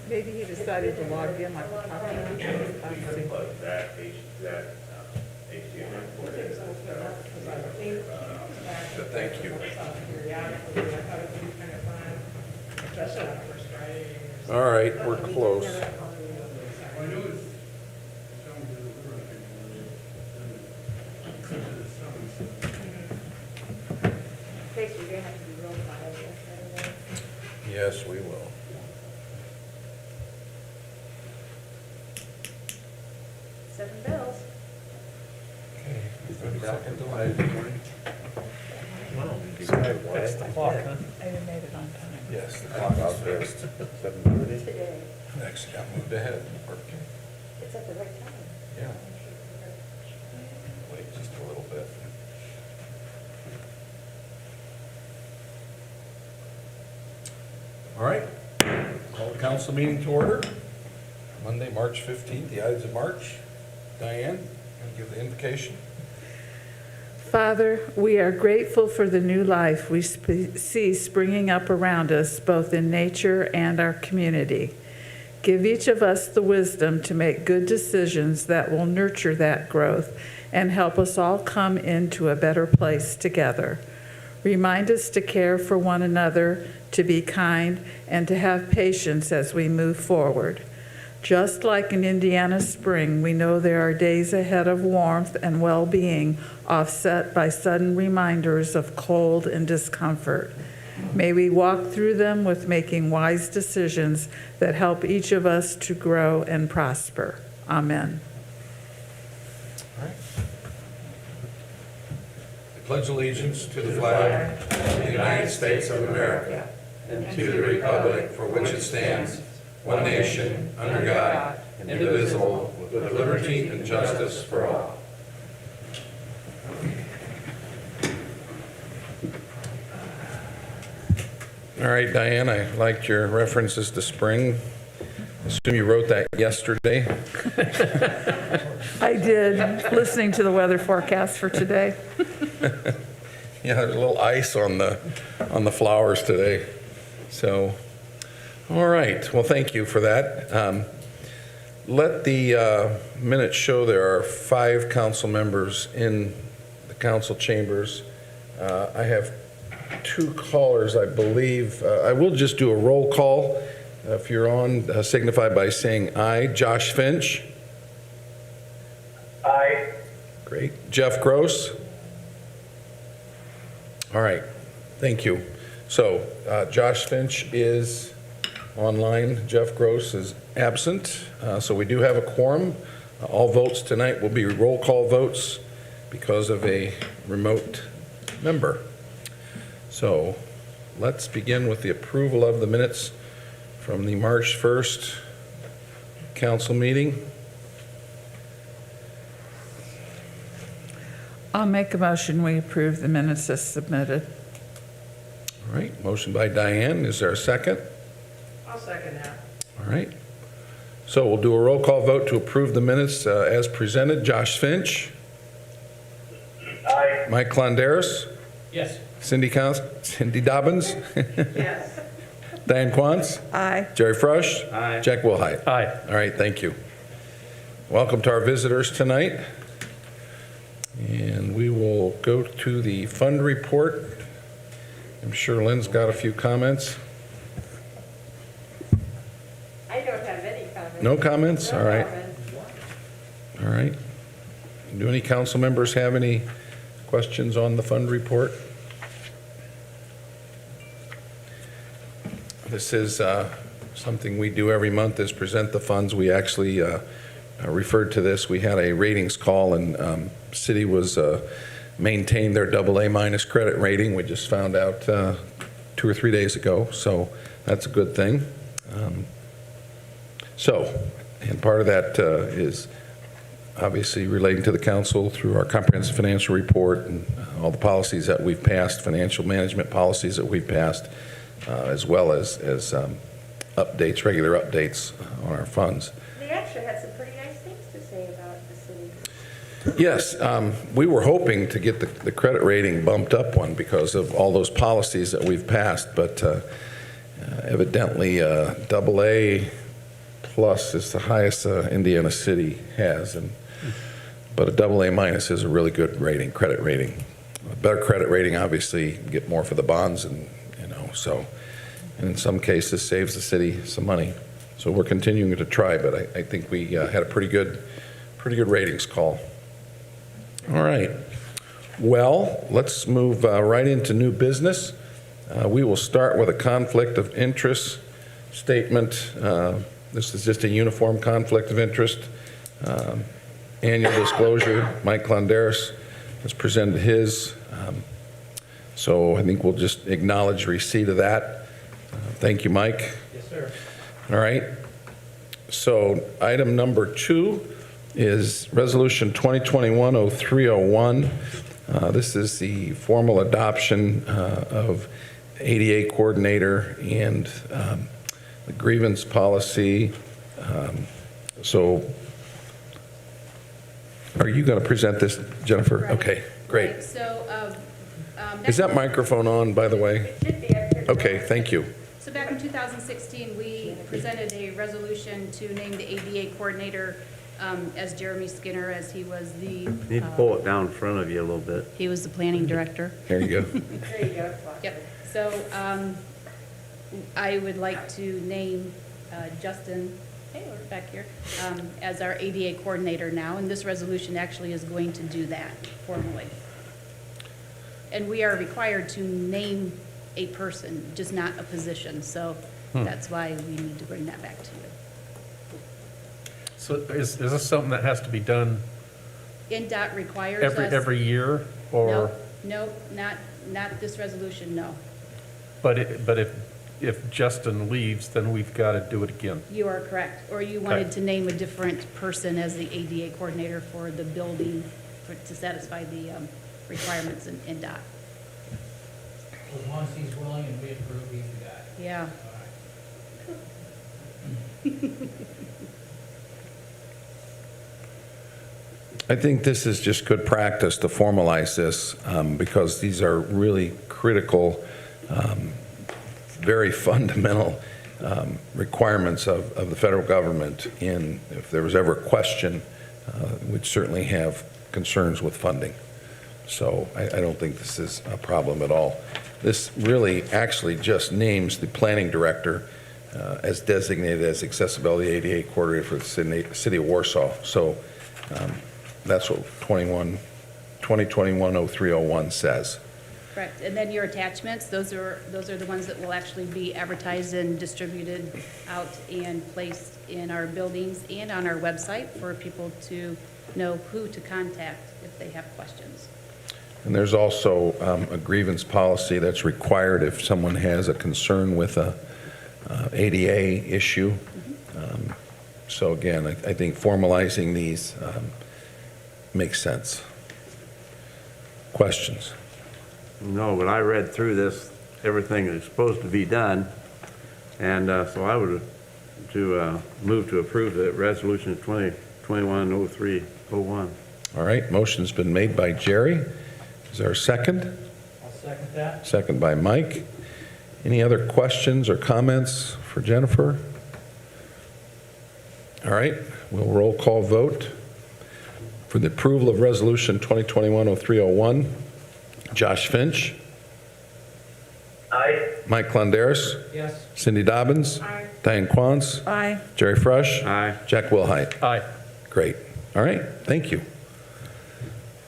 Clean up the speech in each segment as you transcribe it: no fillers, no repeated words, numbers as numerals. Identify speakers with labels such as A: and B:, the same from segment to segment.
A: Maybe he decided to log in like a
B: Thank you. All right, we're close. Yes, we will.
C: Seven bells.
D: That's the clock, huh?
A: I made it on time.
B: Yes, the clock out there. 7:30.
C: Today.
B: Actually got moved ahead.
C: It's at the right time.
B: Yeah. Wait just a little bit. All right. Call the council meeting to order. Monday, March 15th, the Ides of March. Diane, gonna give the invocation.
A: Father, we are grateful for the new life we see springing up around us, both in nature and our community. Give each of us the wisdom to make good decisions that will nurture that growth and help us all come into a better place together. Remind us to care for one another, to be kind, and to have patience as we move forward. Just like in Indiana spring, we know there are days ahead of warmth and well-being offset by sudden reminders of cold and discomfort. May we walk through them with making wise decisions that help each of us to grow and prosper. Amen.
B: All right. I pledge allegiance to the flag of the United States of America and to the republic for which it stands, one nation, under God, indivisible, with liberty and justice for all. All right, Diane, I liked your references to spring. I assume you wrote that yesterday.
A: I did, listening to the weather forecast for today.
B: Yeah, there's a little ice on the flowers today. So, all right. Well, thank you for that. Let the minutes show there are 5 council members in the council chambers. I have 2 callers, I believe. I will just do a roll call. If you're on, signify by saying aye. Josh Finch.
E: Aye.
B: Great. Jeff Gross. All right. Thank you. So Josh Finch is online. Jeff Gross is absent. So we do have a quorum. All votes tonight will be roll call votes because of a remote member. So let's begin with the approval of the minutes from the March 1st council meeting.
A: I'll make a motion, we approve the minutes as submitted.
B: All right, motion by Diane. Is there a second?
C: I'll second that.
B: All right. So we'll do a roll call vote to approve the minutes as presented. Josh Finch.
E: Aye.
B: Mike Clondaris.
D: Yes.
B: Cindy Dobbins.
C: Yes.
B: Diane Quantz.
A: Aye.
B: Jerry Frush.
D: Aye.
B: Jack Wilhite.
D: Aye.
B: All right, thank you. Welcome to our visitors tonight. And we will go to the fund report. I'm sure Lynn's got a few comments.
C: I don't have any comments.
B: No comments?
C: No
B: All right.
C: comments.
B: All right. Do any council members have any questions on the fund report? This is something we do every month, is present the funds. We actually referred to this. We had a ratings call, and city was maintained their AA- credit rating. We just found out 2 or 3 days ago, so that's a good thing. And part of that is obviously relating to the council through our comprehensive financial report and all the policies that we've passed, financial management policies that we've passed, as well as updates, regular updates on our funds.
C: They actually had some pretty nice things to say about the city.
B: Yes, we were hoping to get the credit rating bumped up one because of all those policies that we've passed, but evidently AA plus is the highest Indiana City has, but a AA minus is a really good rating, credit rating. A better credit rating, obviously, you get more for the bonds, and so, and in some cases saves the city some money. So we're continuing to try, but I think we had a pretty good ratings call. All right. Well, let's move right into new business. We will start with a conflict of interest statement. This is just a uniform conflict of interest. Annual disclosure, Mike Clondaris has presented his. So I think we'll just acknowledge receipt of that. Thank you, Mike.
D: Yes, sir.
B: All right. So item number 2 is Resolution 2021-0301. This is the formal adoption of ADA coordinator and the grievance policy. So are you going to present this, Jennifer?
E: Right.
B: Okay, great.
E: Right, so,
B: Is that microphone on, by the way?
C: It should be. I turned it
B: Okay,
C: on.
B: thank you.
E: So back in 2016, we presented a resolution to name the ADA coordinator as Jeremy Skinner, as he was the,
F: Need to pull it down in front of you a little bit.
E: he was the planning director.
B: There you go.
C: There you go.
E: Yep. So I would like to name Justin Taylor back here as our ADA coordinator now, and this resolution actually is going to do that formally. And we are required to name a person, just not a position, so that's why we need to bring that back to you.
D: So is this something that has to be done
E: NDOT requires us.
D: every year, or?
E: No, not this resolution, no.
D: But if Justin leaves, then we've got to do it again.
E: You are correct. Or you wanted to name a different person as the ADA coordinator for the building to satisfy the requirements in NDOT.
G: As long as he's willing and we approve, he's the guy.
E: Yeah.
G: All right.
B: I think this is just good practice to formalize this because these are really critical, very fundamental requirements of the federal government. And if there was ever a question, we'd certainly have concerns with funding. So I don't think this is a problem at all. This really actually just names the planning director as designated as accessibility ADA coordinator for the city of Warsaw. So that's what 2021-0301 says.
E: Correct. And then your attachments, those are the ones that will actually be advertised and distributed out and placed in our buildings and on our website for people to know who to contact if they have questions.
B: And there's also a grievance policy that's required if someone has a concern with a ADA issue. So again, I think formalizing these makes sense. Questions?
F: No, but I read through this, everything that's supposed to be done, and so I would move to approve the resolution 2021-0301.
B: All right, motion's been made by Jerry. Is there a second?
G: I'll second that.
B: Second by Mike. Any other questions or comments for Jennifer? All right, we'll roll call vote. For the approval of Resolution 2021-0301, Josh Finch.
H: Aye.
B: Mike Clondaris.
G: Yes.
B: Cindy Dobbins.
C: Aye.
B: Diane Quantz.
A: Aye.
B: Jerry Fresh.
F: Aye.
B: Jack Wilhite.
D: Aye.
B: Great. All right, thank you.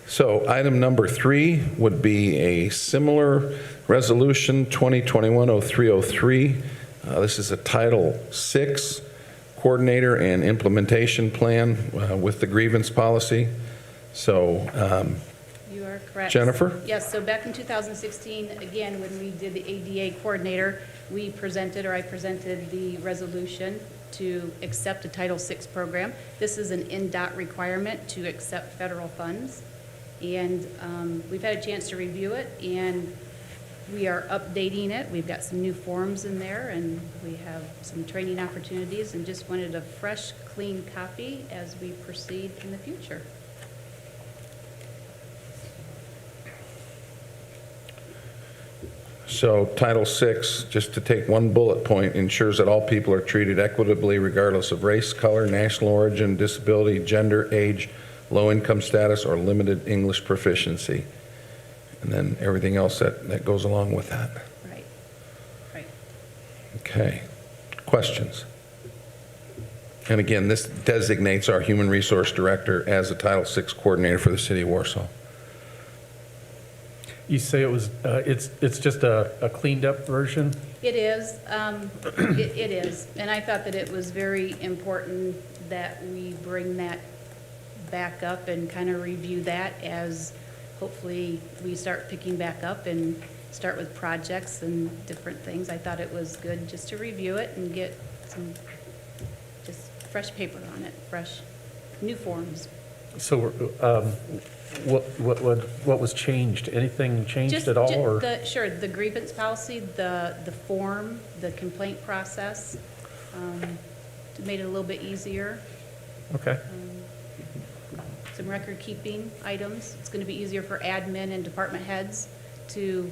B: So item number 3 would be a similar resolution, 2021-0303. This is a Title VI coordinator and implementation plan with the grievance policy. So
E: You are correct.
B: Jennifer?
E: Yes, so back in 2016, again, when we did the ADA coordinator, I presented the resolution to accept a Title VI program. This is an NDOT requirement to accept federal funds. And we've had a chance to review it, and we are updating it. We've got some new forms in there, and we have some training opportunities, and just wanted a fresh, clean copy as we proceed in the future.
B: So Title VI, just to take one bullet point, ensures that all people are treated equitably regardless of race, color, national origin, disability, gender, age, low income status, or limited English proficiency. And then everything else that goes along with that.
E: Right, right.
B: Okay. Questions? And again, this designates our Human Resource Director as the Title VI Coordinator for the City of Warsaw.
D: You say it was, it's just a cleaned up version?
E: It is, it is. And I thought that it was very important that we bring that back up and kind of review that as hopefully we start picking back up and start with projects and different things. I thought it was good just to review it and get some just fresh paper on it, fresh, new forms.
D: So, what was changed? Anything changed at all, or?
E: Sure, the grievance policy, the form, the complaint process, made it a little bit easier.
D: Okay,
E: Some record-keeping items. It's going to be easier for admin and department heads to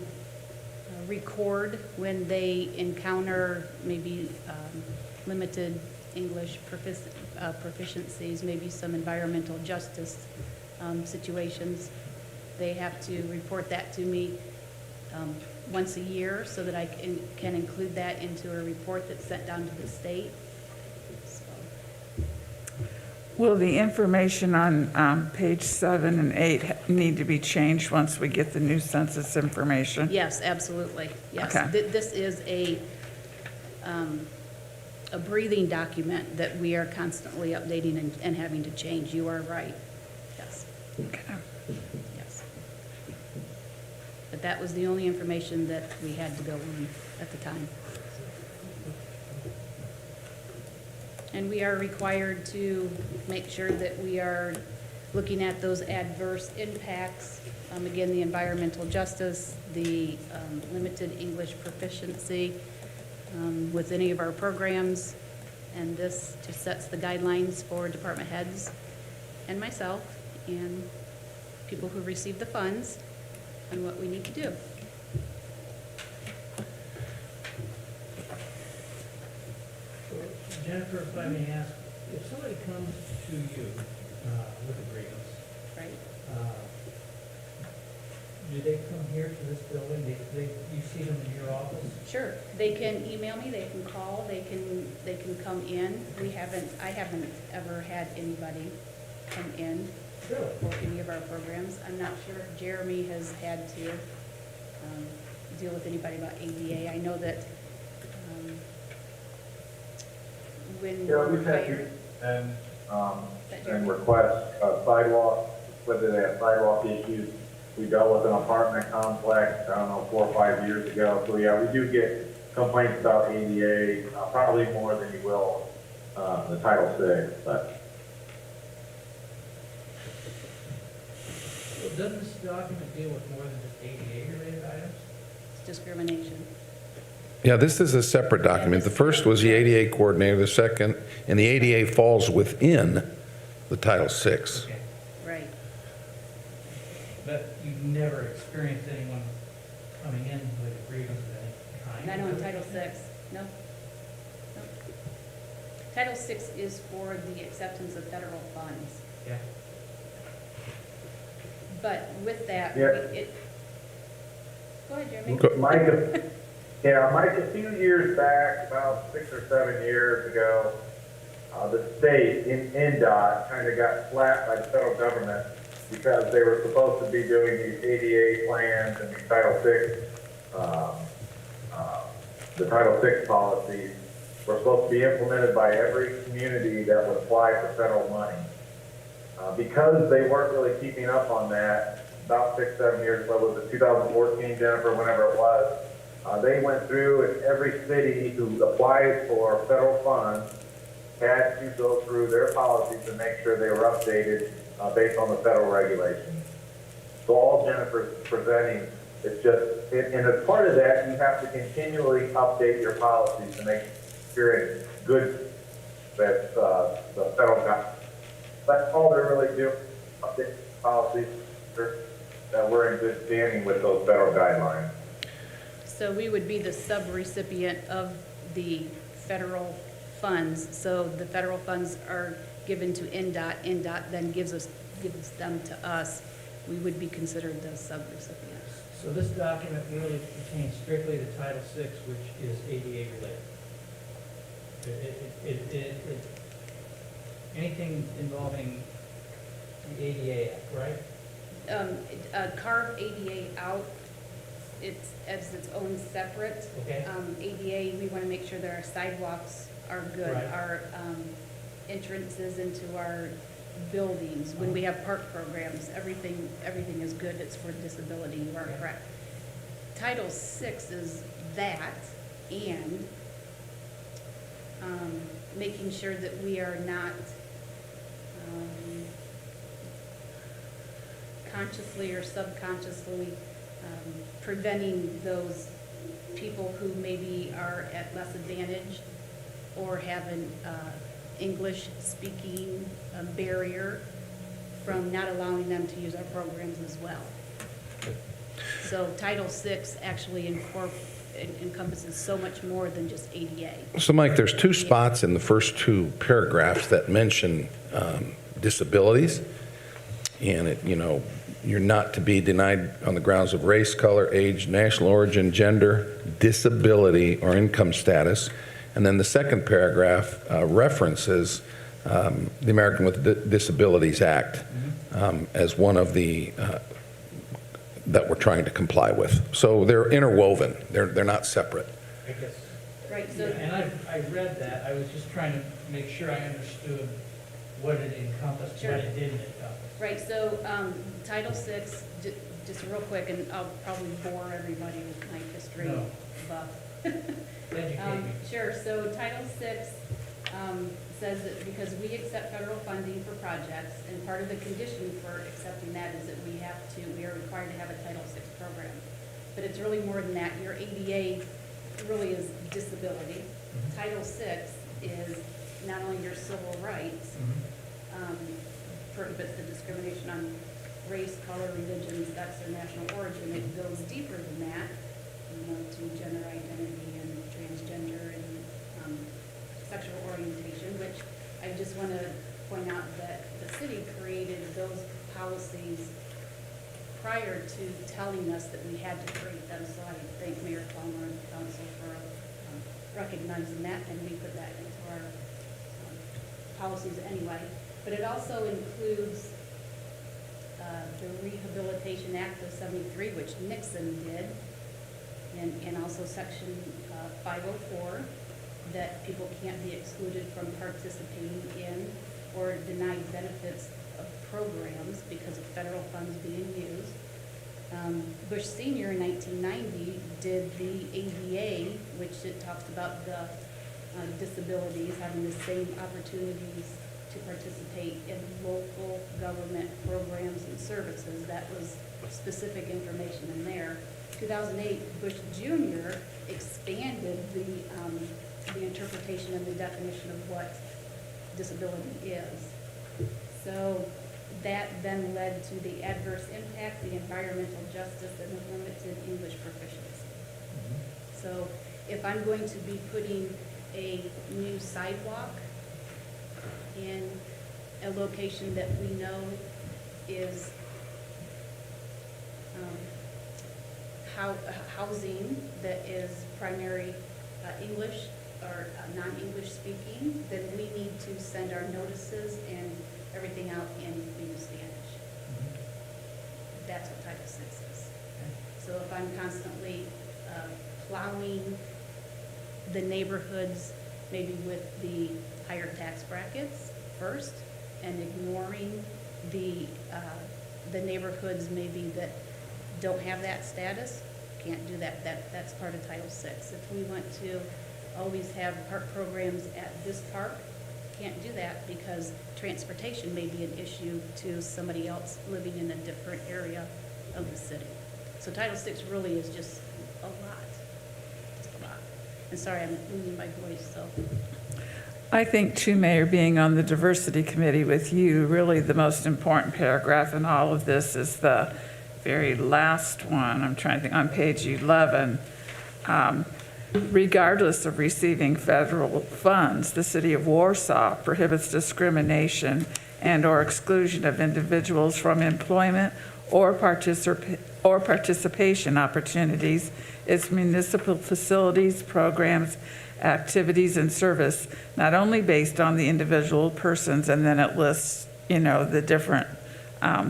E: record when they encounter maybe limited English proficiencies, maybe some environmental justice situations. They have to report that to me once a year so that I can include that into a report that's sent down to the state. So,
A: Will the information on page 7 and 8 need to be changed once we get the new census information?
E: yes, absolutely, yes.
A: Okay.
E: This is a breathing document that we are constantly updating and having to change. You are right, yes.
A: Okay.
E: Yes. But that was the only information that we had to go on at the time. And we are required to make sure that we are looking at those adverse impacts. Again, the environmental justice, the limited English proficiency with any of our programs. And this just sets the guidelines for department heads and myself and people who receive the funds on what we need to do.
G: Jennifer, if I may ask, if somebody comes to you with a grievance,
E: Right?
G: do they come here to this building? You see them in your office?
E: Sure. They can email me, they can call, they can come in. I haven't ever had anybody come in
G: Really?
E: for any of our programs. I'm not sure if Jeremy has had to deal with anybody about ADA. I know that when
H: Yeah,
E: we're
H: we've had
E: hired.
H: and request sidewalk, whether they have sidewalk issues. We dealt with an apartment complex, I don't know, 4 or 5 years ago. So yeah, we do get complaints about ADA, probably more than you will the Title VI, but.
G: Well, doesn't this document deal with more than just ADA-related items?
E: It's discrimination.
B: Yeah, this is a separate document. The first was the ADA coordinator, the second, and the ADA falls within the Title VI.
G: Okay.
E: Right.
G: But you've never experienced anyone coming in with a grievance of any kind?
E: Not on Title VI, no. No. Title VI is for the acceptance of federal funds.
G: Yeah.
E: But with that,
H: Yeah.
E: Go ahead, Jeremy.
H: Mike, a few years back, about 6 or 7 years ago, the state in NDOT kind of got slapped by the federal government because they were supposed to be doing these ADA plans and these Title VI, the Title VI policies were supposed to be implemented by every community that would apply for federal money. Because they weren't really keeping up on that, about 6, 7 years, what was it, 2014, Jennifer, whenever it was, they went through and every city who applied for federal funds had to go through their policies and make sure they were updated based on the federal regulations. So all Jennifer's presenting is just, and as part of that, you have to continually update your policies to make sure it's good that the federal government. That's all they're really doing, update policies that we're in good standing with those federal guidelines.
E: So we would be the subrecipient of the federal funds. So the federal funds are given to NDOT. NDOT then gives them to us. We would be considered the subrecipient.
G: So this document really pertains strictly to Title VI, which is ADA related. Anything involving the ADA Act, right?
E: Carve ADA out, it's as its own separate.
G: Okay.
E: ADA, we want to make sure that our sidewalks are good.
G: Right.
E: Our entrances into our buildings, when we have park programs, everything is good. It's for disability, you are correct. Title VI is that, and making sure that we are not consciously or subconsciously preventing those people who maybe are at less advantage or have an English-speaking barrier from not allowing them to use our programs as well. So Title VI actually encompasses so much more than just ADA.
B: So Mike, there's two spots in the first two paragraphs that mention disabilities. And it, you're not to be denied on the grounds of race, color, age, national origin, gender, disability, or income status. And then the second paragraph references the American with Disabilities Act as one of the that we're trying to comply with. So they're interwoven. They're not separate.
G: I guess.
E: Right,
G: Yeah,
E: so,
G: and I read that. I was just trying to make sure I understood what it encompassed,
E: Sure.
G: what it didn't encompass.
E: right, so Title VI, just real quick, and I'll probably bore everybody with my history
G: No.
E: buff.
G: Educate me.
E: Sure, so Title VI says that because we accept federal funding for projects, and part of the condition for accepting that is that we are required to have a Title VI program. But it's really more than that. Your ADA really is disability. Title VI is not only your civil rights, prohibits the discrimination on race, color, religion, sex, or national origin. It goes deeper than that, to gender identity and transgender and sexual orientation, which I just want to point out that the city created those policies prior to telling us that we had to create them. So I thank Mayor Plummer and the council for recognizing that, and we put that into our policies anyway. But it also includes the Rehabilitation Act of '73, which Nixon did, and also Section 504, that people can't be excluded from participating in or denied benefits of programs because of federal funds being used. Bush Senior in 1990 did the ADA, which it talks about the disabilities having the same opportunities to participate in local government programs and services. That was specific information in there. 2008, Bush Jr. expanded the interpretation and the definition of what disability is. So that then led to the adverse impact, the environmental justice, and the limited English proficiency. So if I'm going to be putting a new sidewalk in a location that we know is housing that is primary English or non-English speaking, then we need to send our notices and everything out in English Spanish. That's what Title VI is. So if I'm constantly plowing the neighborhoods, maybe with the higher tax brackets first, and ignoring the neighborhoods maybe that don't have that status, can't do that. That's part of Title VI. If we want to always have park programs at this park, can't do that because transportation may be an issue to somebody else living in a different area of the city. So Title VI really is just a lot. Just a lot. And sorry, I'm losing my voice, so.
A: I think too, Mayor, being on the diversity committee with you, really the most important paragraph in all of this is the very last one. I'm trying to think, on page 11, regardless of receiving federal funds, the city of Warsaw prohibits discrimination and/or exclusion of individuals from employment or participation opportunities, its municipal facilities, programs, activities, and service, not only based on the individual persons, and then it lists, the different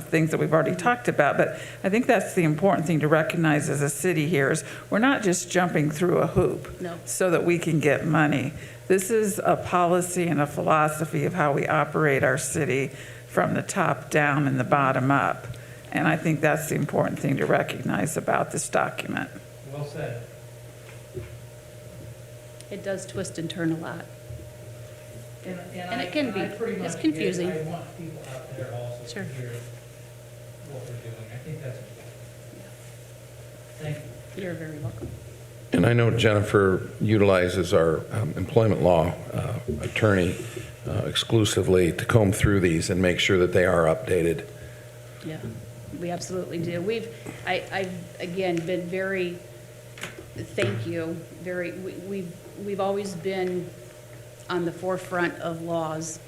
A: things that we've already talked about. But I think that's the important thing to recognize as a city here is we're not just jumping through a hoop
E: No.
A: so that we can get money. This is a policy and a philosophy of how we operate our city from the top down and the bottom up. And I think that's the important thing to recognize about this document.
G: Well said.
E: It does twist and turn a lot. And it can be.
G: I pretty
E: It's
G: much
E: confusing.
G: I want people out there also
E: Sure.
G: to hear what we're doing. I think that's important. Thank you.
E: You're very welcome.
B: And I know Jennifer utilizes our employment law attorney exclusively to comb through these and make sure that they are updated.
E: Yeah, we absolutely do. I've again been very, thank you, we've always been on the forefront of laws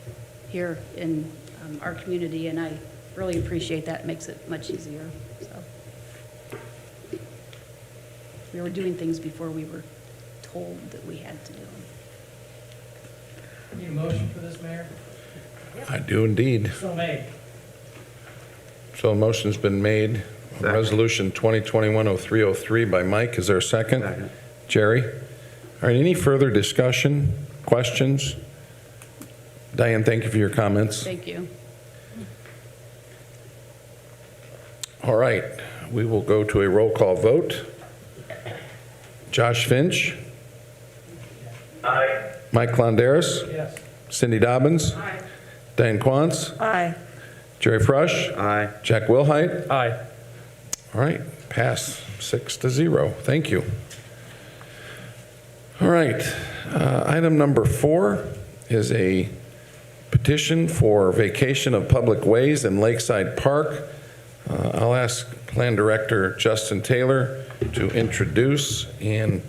E: here in our community, and I really appreciate that. It makes it much easier, so. We were doing things before we were told that we had to do them.
G: Need a motion for this, Mayor?
B: I do indeed.
G: So made.
B: So a motion's been made. on
F: Second.
B: Resolution 2021-0303 by Mike. Is there a second?
F: Second.
B: Jerry? All right, any further discussion, questions? Diane, thank you for your comments.
E: Thank you.
B: All right, we will go to a roll call vote. Josh Finch?
H: Aye.
B: Mike Londeris?
G: Yes.
B: Cindy Dobbins? Diane Quantz?
A: Aye.
B: Jerry Frush?
F: Aye.
B: Jack Wilhite?
D: Aye.
B: All right, pass 6-0. Thank you. All right, item number 4 is a petition for vacation of public ways in Lakeside Park. I'll ask Plan Director Justin Taylor to introduce, and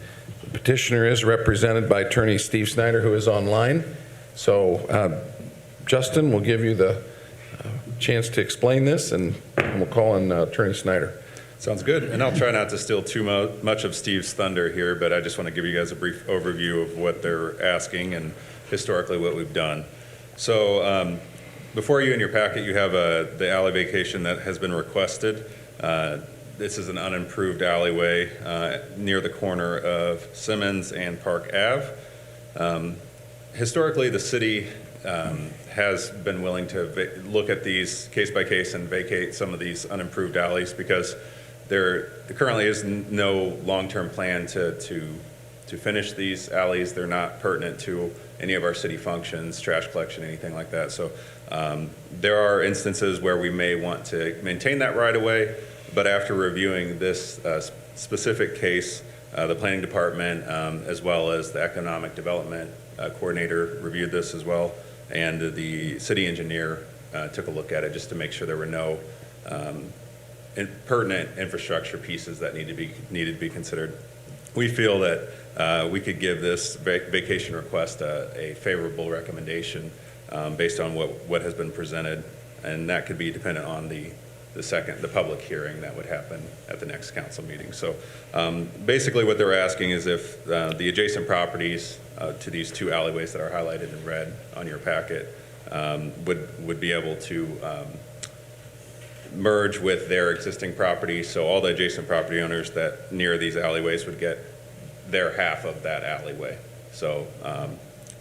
B: the petitioner is represented by Attorney Steve Snyder, who is online. So, Justin, we'll give you the chance to explain this, and we'll call on Attorney Snyder.
I: Sounds good. And I'll try not to steal too much of Steve's thunder here, but I just want to give you guys a brief overview of what they're asking and historically what we've done. So before you in your packet, you have the alley vacation that has been requested. This is an unimproved alleyway near the corner of Simmons and Park Ave. Historically, the city has been willing to look at these case by case and vacate some of these unimproved alleys because there currently is no long-term plan to finish these alleys. They're not pertinent to any of our city functions, trash collection, anything like that. So there are instances where we may want to maintain that right of way, but after reviewing this specific case, the planning department, as well as the economic development coordinator reviewed this as well, and the city engineer took a look at it just to make sure there were no pertinent infrastructure pieces that needed to be considered. We feel that we could give this vacation request a favorable recommendation based on what has been presented, and that could be dependent on the public hearing that would happen at the next council meeting. So basically what they're asking is if the adjacent properties to these two alleyways that are highlighted in red on your packet would be able to merge with their existing property. So all the adjacent property owners that near these alleyways would get their half of that alleyway. So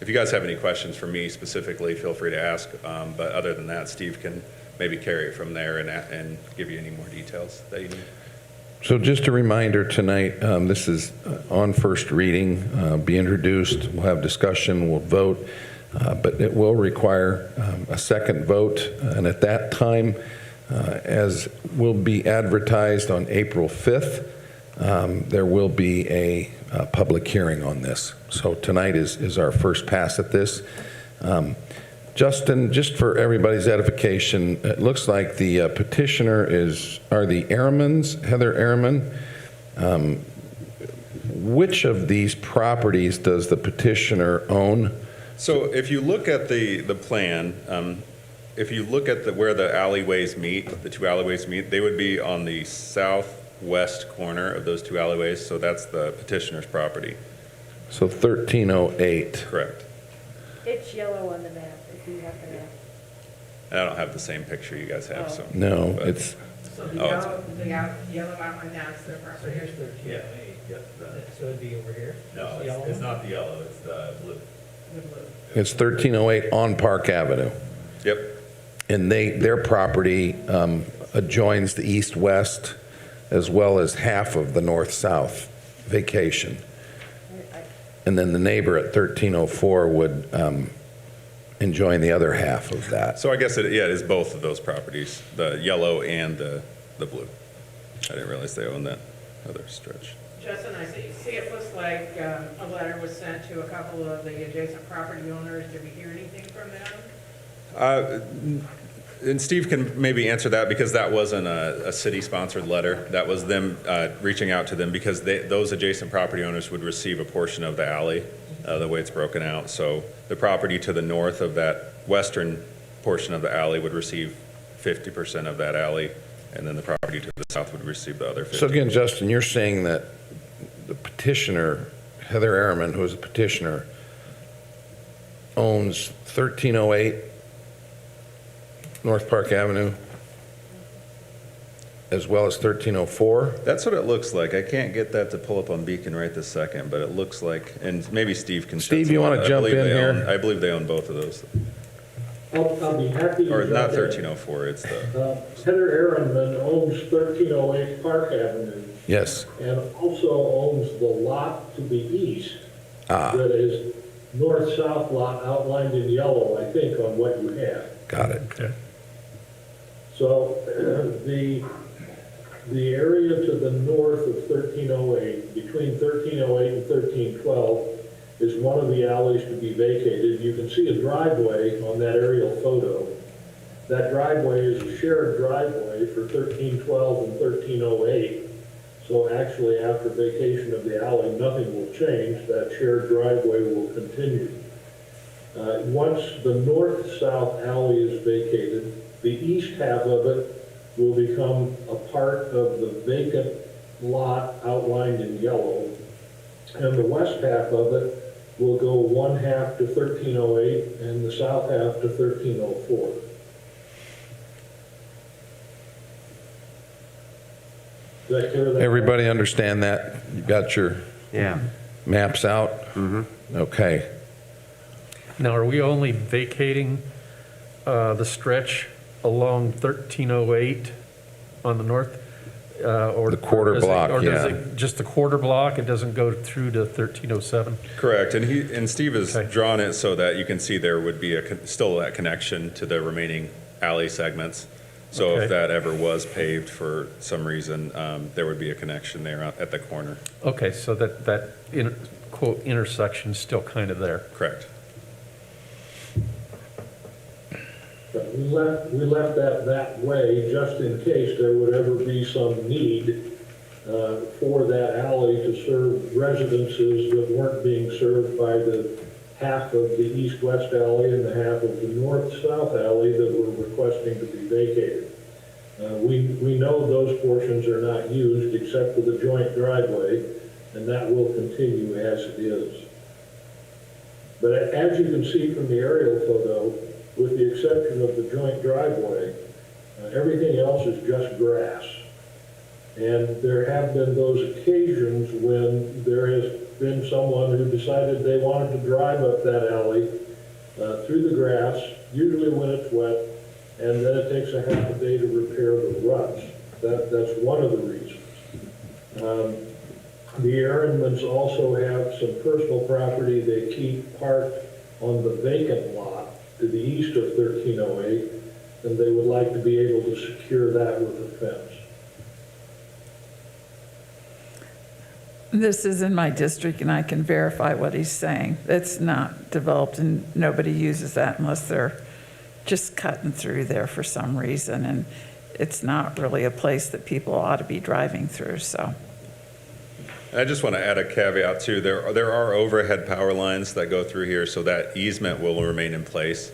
I: if you guys have any questions for me specifically, feel free to ask. But other than that, Steve can maybe carry it from there and give you any more details that you need.
B: So just a reminder tonight, this is on first reading, be introduced, we'll have discussion, we'll vote, but it will require a second vote. And at that time, as will be advertised on April 5th, there will be a public hearing on this. So tonight is our first pass at this. Justin, just for everybody's edification, it looks like the petitioner are the Ehrmans, Heather Ehrman. which of these properties does the petitioner own?
I: So if you look at the plan, if you look at where the alleyways meet, the two alleyways meet, they would be on the southwest corner of those two alleyways, so that's the petitioner's property.
B: So 1308.
I: Correct.
C: It's yellow on the map, if you have the map.
I: And I don't have the same picture you guys have, so.
B: No,
I: but-
B: it's,
J: So the
I: Oh, it's-
J: yellow outline, that's their
G: So
J: property.
G: here's 1308. So it'd be over here?
K: No,
G: Yellow
K: it's
G: one?
K: not the yellow, it's the blue.
J: The blue.
B: it's 1308 on Park Avenue.
I: Yep,
B: And their property adjoins the east-west as well as half of the north-south vacation. And then the neighbor at 1304 would enjoin the other half of that.
I: so I guess it is both of those properties, the yellow and the blue. I didn't realize they owned that other stretch.
J: Justin, I see it looks like a letter was sent to a couple of the adjacent property owners. Did we hear anything from them?
I: And Steve can maybe answer that because that wasn't a city-sponsored letter. That was them reaching out to them because those adjacent property owners would receive a portion of the alley, the way it's broken out. So the property to the north of that western portion of the alley would receive 50% of that alley, and then the property to the south would receive the other 50%.
B: So again, Justin, you're saying that the petitioner, Heather Ehrman, who is a petitioner, owns 1308 North Park Avenue as well as 1304?
I: That's what it looks like. I can't get that to pull up on Beacon right this second, but it looks like, and maybe Steve can. shed
B: Steve,
I: some
B: you wanna
I: light. I
B: jump
I: believe
B: in
I: they
B: here?
I: own- I believe they own both of those.
L: I'll be happy to.
I: Or
L: jump
I: not
L: in.
I: 1304, it's the,
L: Heather Ehrenman owns 1308 Park Avenue
B: Yes.
L: and also owns the lot to the east
B: Ah,
L: that is north-south lot outlined in yellow, I think, on what you have.
B: got it.
L: So the area to the north of 1308, between 1308 and 1312, is one of the alleys to be vacated. You can see a driveway on that aerial photo. That driveway is a shared driveway for 1312 and 1308. So actually, after vacation of the alley, nothing will change. That shared driveway will continue. Once the north-south alley is vacated, the east half of it will become a part of the vacant lot outlined in yellow. And the west half of it will go one half to 1308 and the south half to 1304. Did I clear that?
B: Everybody understand that? You got your
F: Yeah.
B: maps out? Okay.
D: Now, are we only vacating the stretch along 1308 on the north? Or
B: The quarter
D: does it-
B: block,
D: Or does
B: yeah.
D: it, just the quarter block, it doesn't go through to 1307?
I: correct. And Steve has
D: Okay.
I: drawn it so that you can see there would be still that connection to the remaining alley segments. So
D: Okay.
I: if that ever was paved for some reason, there would be a connection there at the corner.
D: Okay, so that quote intersection's still kind of there.
I: Correct.
L: But we left that way just in case there would ever be some need for that alley to serve residences that weren't being served by the half of the east-west alley and the half of the north-south alley that we're requesting to be vacated. We know those portions are not used except for the joint driveway, and that will continue as it is. But as you can see from the aerial photo, with the exception of the joint driveway, everything else is just grass. And there have been those occasions when there has been someone who decided they wanted to drive up that alley through the grass, usually when it's wet, and then it takes a half a day to repair the ruts. That's one of the reasons. The Ehrenmans also have some personal property they keep parked on the vacant lot to the east of 1308, and they would like to be able to secure that with a fence.
A: This is in my district, and I can verify what he's saying. It's not developed, and nobody uses that unless they're just cutting through there for some reason, and it's not really a place that people ought to be driving through, so.
I: I just want to add a caveat too. There are overhead power lines that go through here, so that easement will remain in place.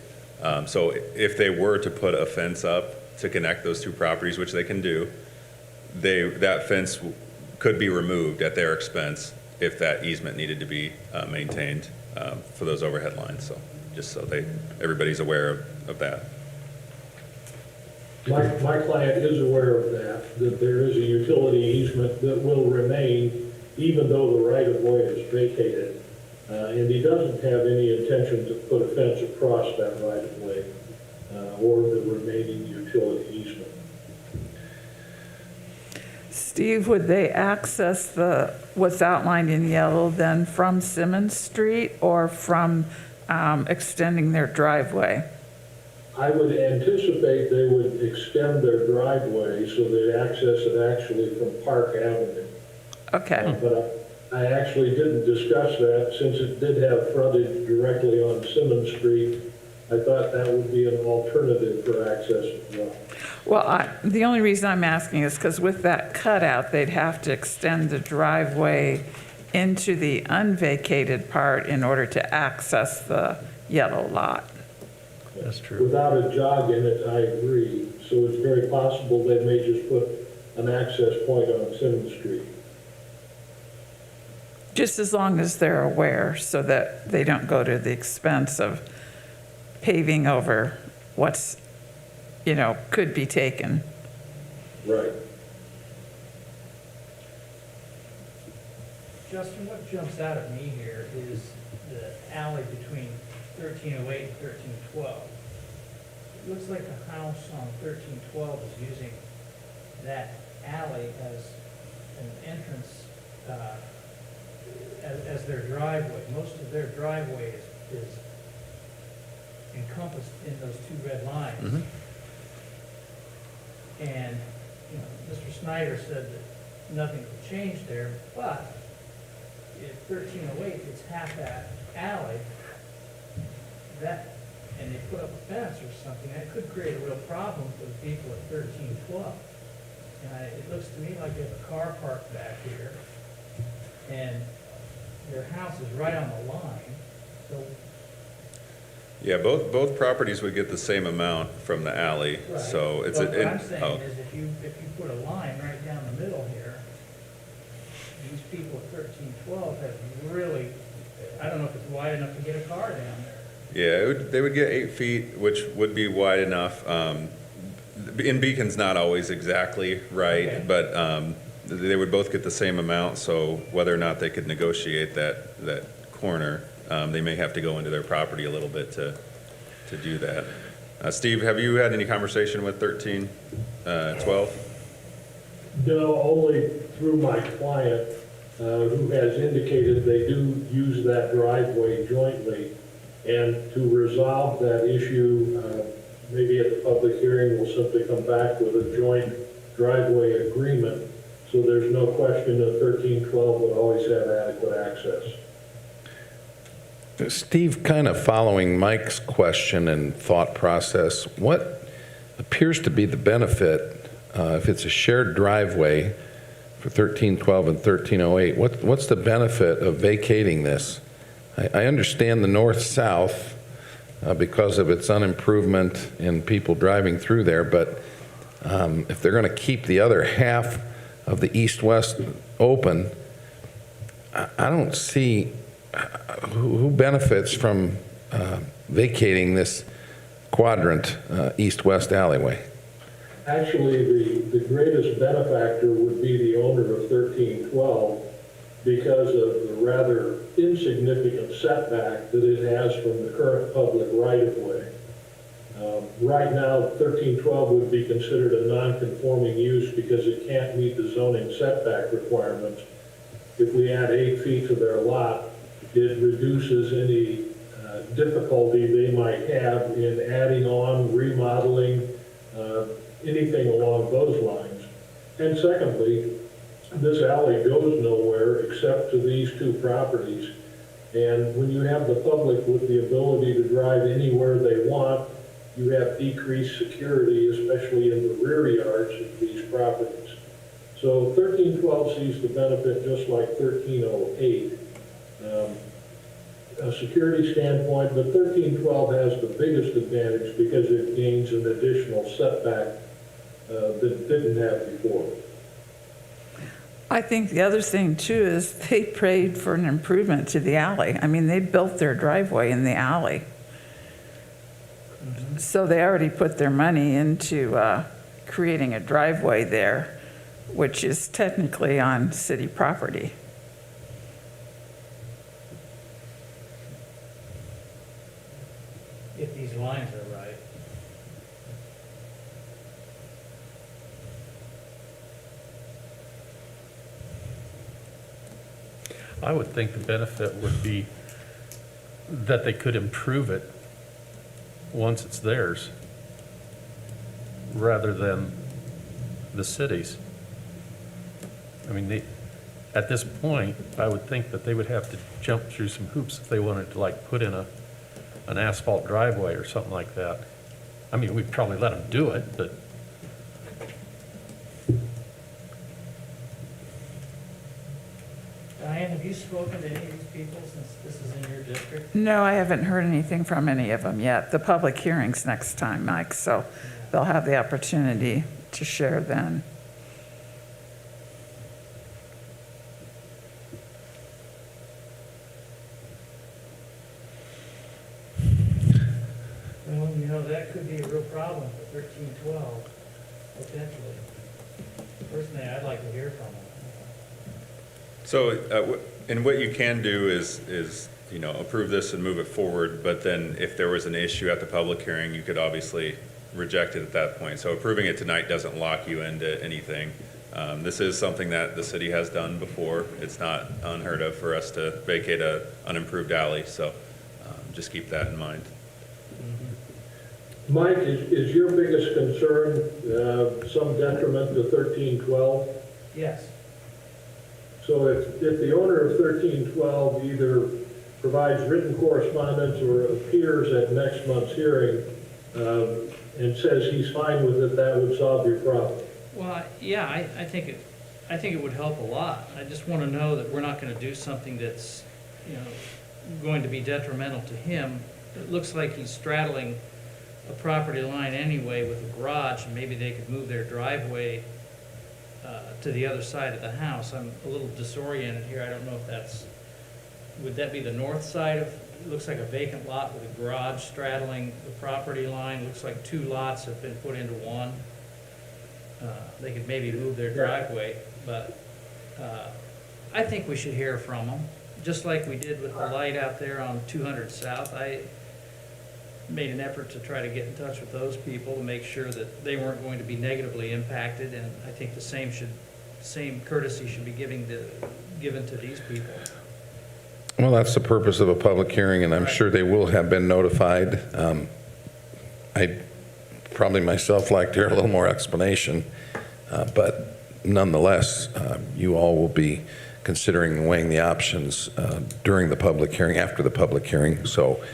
I: So if they were to put a fence up to connect those two properties, which they can do, that fence could be removed at their expense if that easement needed to be maintained for those overhead lines. So just so everybody's aware of that.
L: My client is aware of that there is a utility easement that will remain even though the right-of-way is vacated. And he doesn't have any intention to put a fence across that right-of-way or the remaining utility easement.
A: Steve, would they access what's outlined in yellow then from Simmons Street or from extending their driveway?
L: I would anticipate they would extend their driveway so they'd access it actually from Park Avenue.
A: Okay.
L: But I actually didn't discuss that since it did have frontage directly on Simmons Street. I thought that would be an alternative for access as well.
A: Well, the only reason I'm asking is because with that cutout, they'd have to extend the driveway into the unvacated part in order to access the yellow lot.
D: That's true.
L: Without a jog in it, I agree. So it's very possible they may just put an access point on Simmons Street.
A: Just as long as they're aware so that they don't go to the expense of paving over what's, could be taken.
L: Right.
G: Justin, what jumps out at me here is the alley between 1308 and 1312. It looks like the house on 1312 is using that alley as an entrance, as their driveway. Most of their driveway is encompassed in those two red lines.
I: Mhm.
G: And, Mr. Snyder said that nothing could change there, but if 1308 is half that alley, and they put up a fence or something, that could create a real problem for the people at 1312. And it looks to me like they have a car parked back here, and their house is right on the line, so.
I: Yeah, both properties would get the same amount from the alley,
G: Right.
I: so it's
G: But
I: a.
G: what I'm saying is if you put a line right down the middle here, these people at 1312 have really, I don't know if it's wide enough to get a car down there.
I: Yeah, they would get 8 feet, which would be wide enough. In Beacon's not always exactly right,
G: Okay.
I: but they would both get the same amount, so whether or not they could negotiate that corner, they may have to go into their property a little bit to do that. Steve, have you had any conversation with 1312?
L: No, only through my client, who has indicated they do use that driveway jointly. And to resolve that issue, maybe at the public hearing, we'll simply come back with a joint driveway agreement. So there's no question that 1312 would always have adequate access.
B: Steve, kind of following Mike's question and thought process, what appears to be the benefit, if it's a shared driveway for 1312 and 1308, what's the benefit of vacating this? I understand the north-south because of its unimprovement in people driving through there, but if they're going to keep the other half of the east-west open, I don't see who benefits from vacating this quadrant east-west alleyway.
L: Actually, the greatest benefactor would be the owner of 1312 because of the rather insignificant setback that it has from the current public right-of-way. Right now, 1312 would be considered a non-conforming use because it can't meet the zoning setback requirements. If we add 8 feet to their lot, it reduces any difficulty they might have in adding on, remodeling, anything along those lines. And secondly, this alley goes nowhere except to these two properties. And when you have the public with the ability to drive anywhere they want, you have decreased security, especially in the rear yards of these properties. So 1312 sees the benefit just like 1308. A security standpoint, but 1312 has the biggest advantage because it gains an additional setback that it didn't have before.
A: I think the other thing too is they prayed for an improvement to the alley. I mean, they built their driveway in the alley. So they already put their money into creating a driveway there, which is technically on city property.
G: If these lines are right.
D: I would think the benefit would be that they could improve it once it's theirs, rather than the city's. I mean, at this point, I would think that they would have to jump through some hoops if they wanted to, like, put in an asphalt driveway or something like that. I mean, we'd probably let them do it, but
G: Diane, have you spoken to any of these people since this is in your district?
A: No, I haven't heard anything from any of them yet. The public hearing's next time, Mike, so they'll have the opportunity to share then.
G: Well, you know, that could be a real problem for 1312, potentially. Personally, I'd like to hear from them.
I: So, and what you can do is, you know, approve this and move it forward, but then if there was an issue at the public hearing, you could obviously reject it at that point. So approving it tonight doesn't lock you into anything. This is something that the city has done before. It's not unheard of for us to vacate a unimproved alley, so just keep that in mind.
L: Mike, is your biggest concern some detriment to 1312?
G: Yes.
L: So if the owner of 1312 either provides written correspondence or appears at next month's hearing and says he's fine with it, that would solve your problem.
G: Well, yeah, I think it would help a lot. I just want to know that we're not going to do something that's, you know, going to be detrimental to him. It looks like he's straddling a property line anyway with a garage, and maybe they could move their driveway to the other side of the house. I'm a little disoriented here. I don't know if would that be the north side of, it looks like a vacant lot with a garage straddling the property line. Looks like two lots have been put into one. They could maybe move their driveway, but I think we should hear from them, just like we did with the light out there on 200 South. I made an effort to try to get in touch with those people to make sure that they weren't going to be negatively impacted, and I think the same courtesy should be given to these people.
B: Well, that's the purpose of a public hearing, and I'm sure they will have been notified. I'd probably myself like to hear a little more explanation, but nonetheless, you all will be considering and weighing the options during the public hearing, after the public hearing. So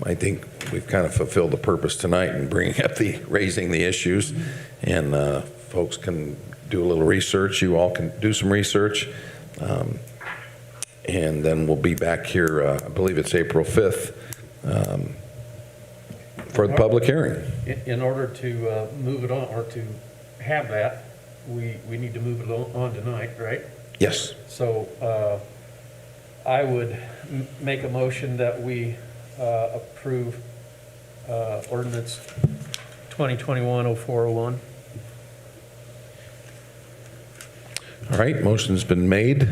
B: I think we've kind of fulfilled the purpose tonight in bringing up raising the issues, and folks can do a little research. You all can do some research. And then we'll be back here, I believe it's April 5th, for the public hearing.
D: in order to move it on, or to have that, we need to move it on tonight, right?
B: Yes.
D: So I would make a motion that we approve ordinance 2021-0401.
B: All right, motion's been made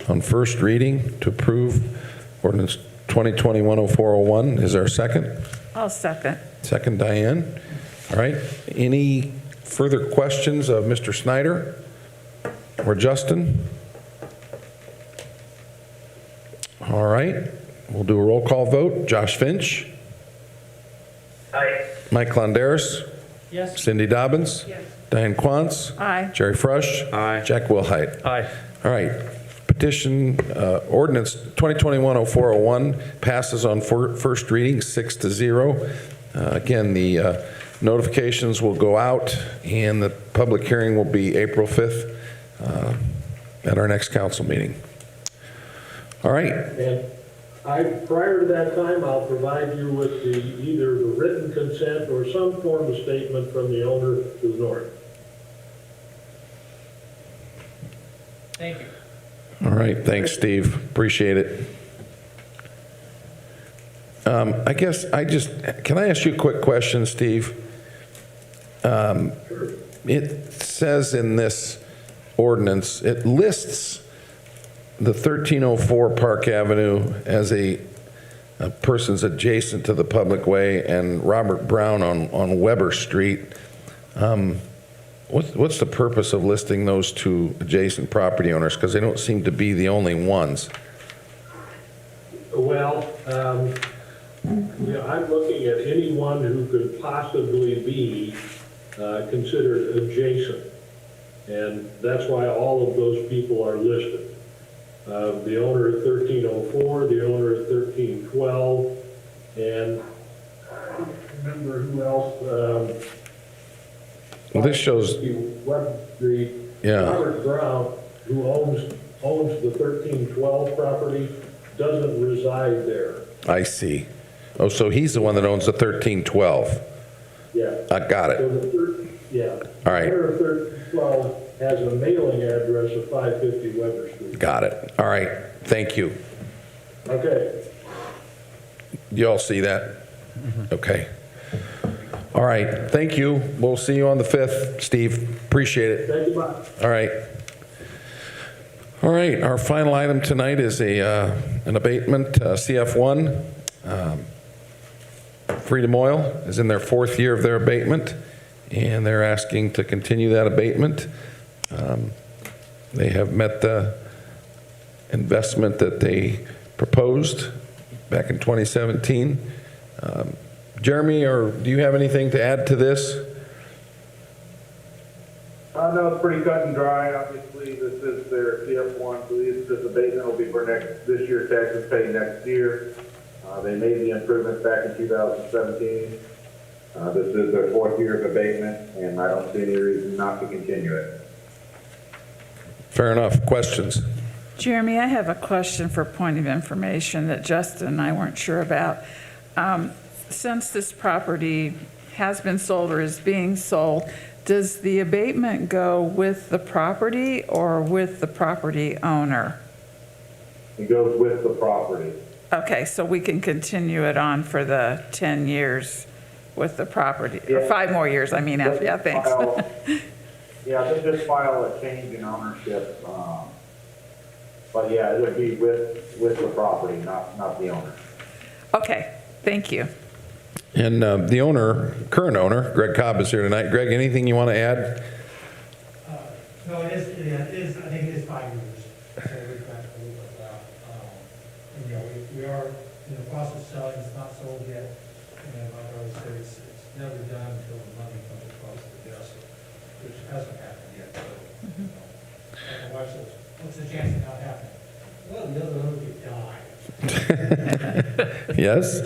B: on first reading to approve ordinance 2021-0401. Is there a second?
A: I'll second.
B: Second, Diane. All right, any further questions of Mr. Snyder or Justin? All right, we'll do a roll call vote. Josh Finch?
H: Aye.
B: Mike Londeris?
G: Yes?
B: Cindy Dobbins?
G: Yes.
B: Diane Quantz?
A: Aye.
B: Jerry Frush?
F: Aye.
B: Jack Wilhite?
D: Aye.
B: All right. Petition ordinance 2021-0401 passes on first reading 6-0. Again, the notifications will go out and the public hearing will be April 5th. at our next council meeting. All right.
L: And prior to that time, I'll provide you with either the written consent or some form of statement from the owner to the north.
G: Thank you.
B: All right, thanks, Steve. Appreciate it. I guess can I ask you a quick question, Steve? It says in this ordinance, it lists the 1304 Park Avenue as a person's adjacent to the public way and Robert Brown on Weber Street. What's the purpose of listing those two adjacent property owners? Because they don't seem to be the only ones.
L: Well, I'm looking at anyone who could possibly be considered adjacent. And that's why all of those people are listed. The owner of 1304, the owner of 1312, and I don't remember who else.
B: Well, this shows,
L: Robert Brown, who owns the 1312 property, doesn't reside there.
B: I see. Oh, so he's the one that owns the 1312.
L: Yeah.
B: I got it.
L: So yeah.
B: All right.
L: The owner of 1312 has a mailing address of 550 Weber Street.
B: Got it. All right. Thank you.
L: Okay.
B: You all see that? Okay. All right. Thank you. We'll see you on the 5th, Steve. Appreciate it.
L: Thank you much.
B: All right. All right. Our final item tonight is an abatement, CF1. Freedom Oil is in their 4th year of their abatement, and they're asking to continue that abatement. They have met the investment that they proposed back in 2017. Jeremy, or do you have anything to add to this?
H: No, it's pretty cut and dry. Obviously, this is their CF1, so this abatement will be for this year's taxes paid next year. They made the improvements back in 2017. This is their 4th year of abatement, and I don't see any reason not to continue it.
B: Fair enough. Questions?
A: Jeremy, I have a question for point of information that Justin and I weren't sure about. Since this property has been sold or is being sold, does the abatement go with the property or with the property owner?
H: It goes with the property.
A: Okay, so we can continue it on for the 10 years with the property, or
H: Yeah.
A: 5 more years, I mean, yeah, thanks.
H: Yeah, they just file a change in ownership. But yeah, it would be with the property, not the owner.
A: Okay, thank you.
B: And the owner, current owner, Greg Cobb, is here tonight. Greg, anything you want to add?
K: No, it is, I think it is 5 years. So we've got to leave it out. And, you know, we are in the process of selling, it's not sold yet. And like I always say, it's never done until the money comes across the desk, which hasn't happened yet. So, you know, like my wife says, what's the chance of not happening? Well, the other one could die.
B: Yes?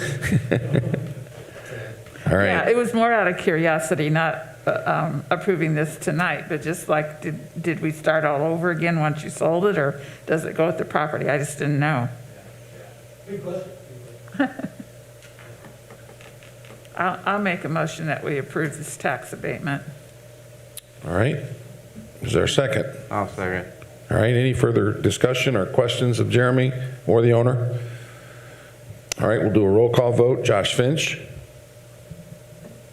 B: All right.
A: Yeah, it was more out of curiosity, not approving this tonight, but just like, did we start all over again once you sold it, or does it go with the property? I just didn't know.
K: Good question.
A: I'll make a motion that we approve this tax abatement.
B: All right. Is there a second?
F: I'll second.
B: All right. Any further discussion or questions of Jeremy or the owner? All right. We'll do a roll call vote. Josh Finch.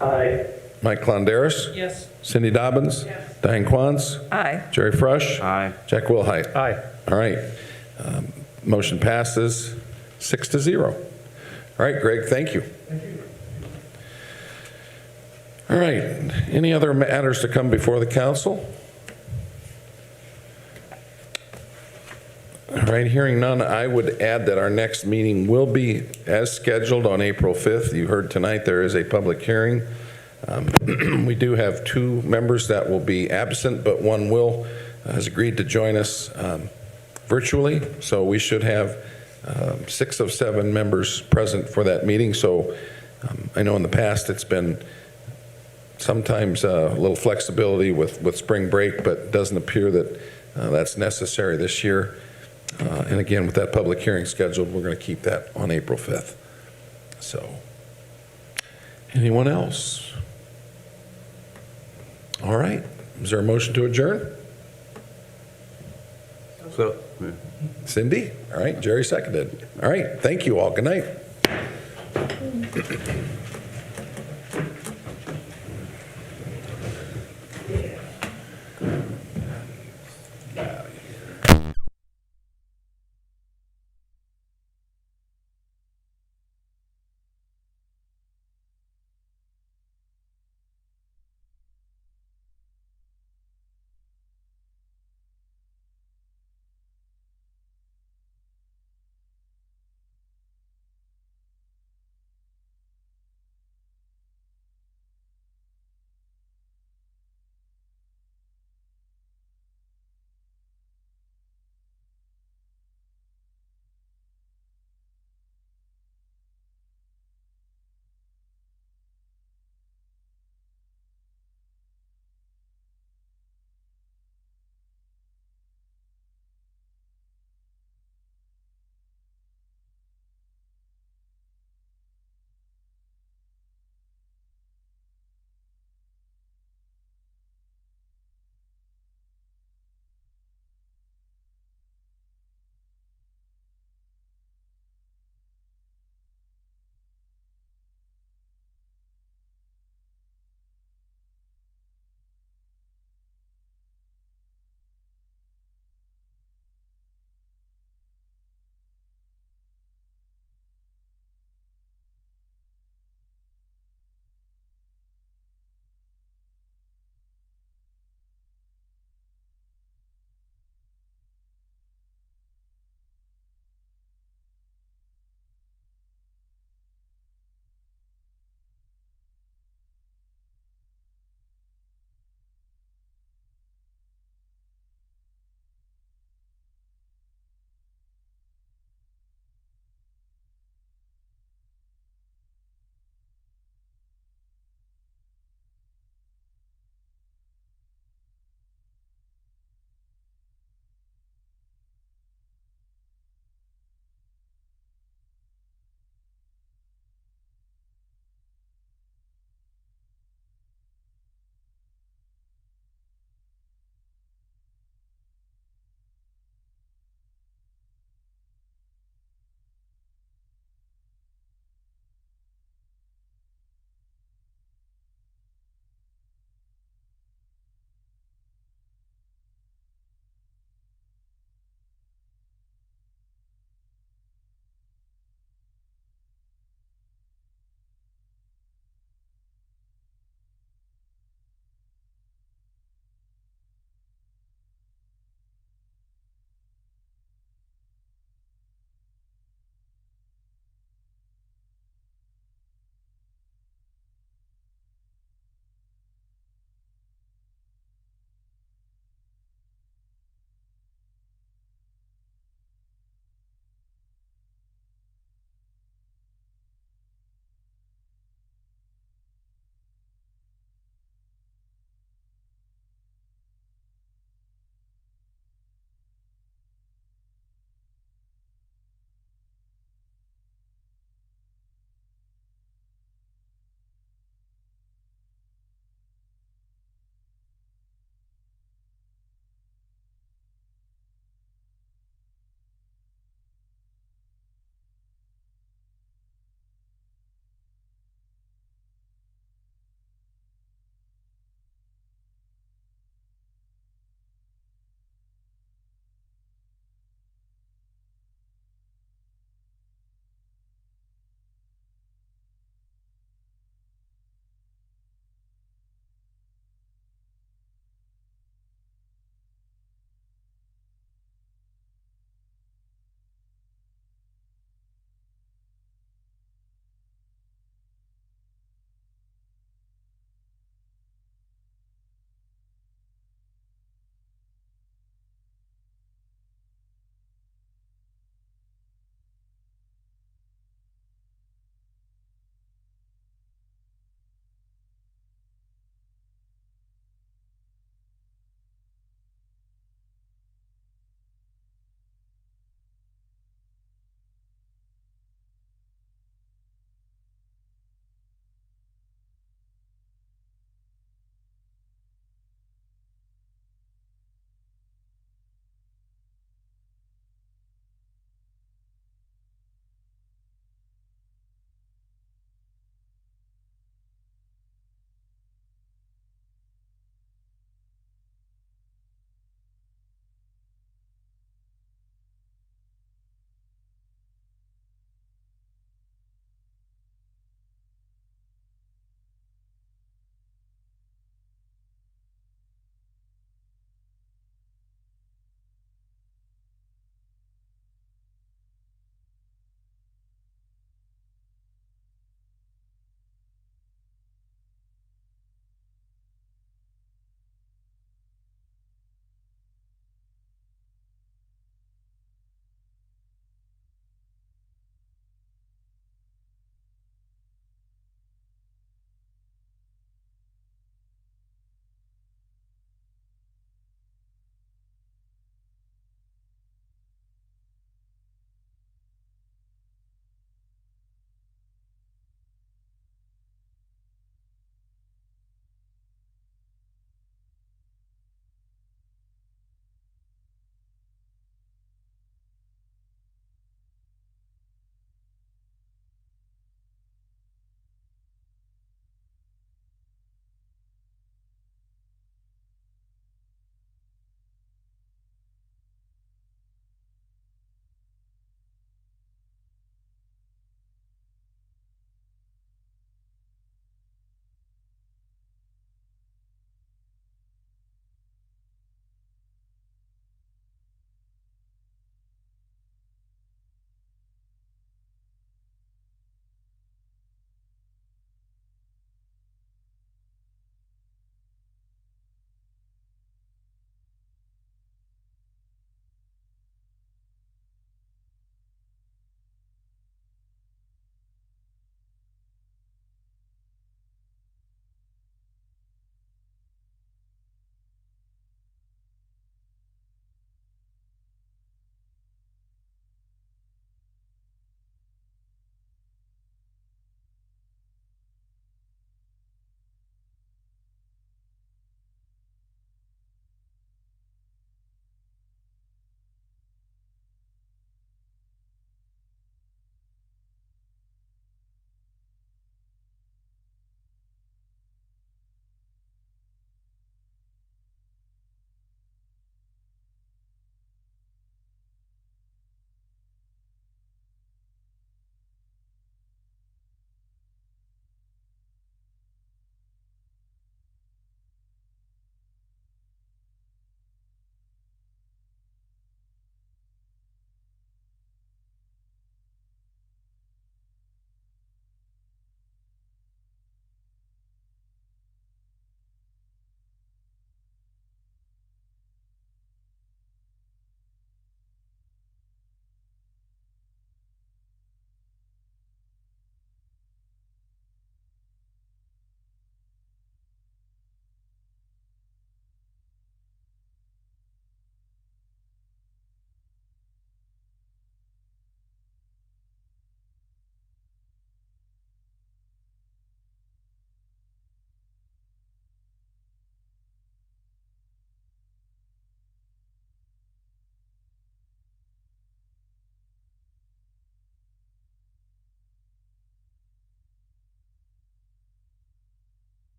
H: Aye.
B: Mike Klonderis.
J: Yes.
B: Cindy Dobbins.
J: Yes.
B: Diane Quantz.
A: Aye.
B: Jerry Frush.
F: Aye.
B: Jack Wilhite.
D: Aye.
B: All right. Motion passes 6-0. All right, Greg, thank you. All right. Any other matters to come before the council? All right, hearing none, I would add that our next meeting will be as scheduled on April 5th. You heard tonight there is a public hearing. We do have 2 members that will be absent, but one has agreed to join us virtually. So we should have 6 of 7 members present for that meeting. So I know in the past it's been sometimes a little flexibility with spring break, but it doesn't appear that that's necessary this year. And again, with that public hearing scheduled, we're going to keep that on April 5th. So, anyone else? All right. Is there a motion to adjourn?
F: So,
B: Cindy? All right. Jerry seconded. All right. Thank you all. Good night.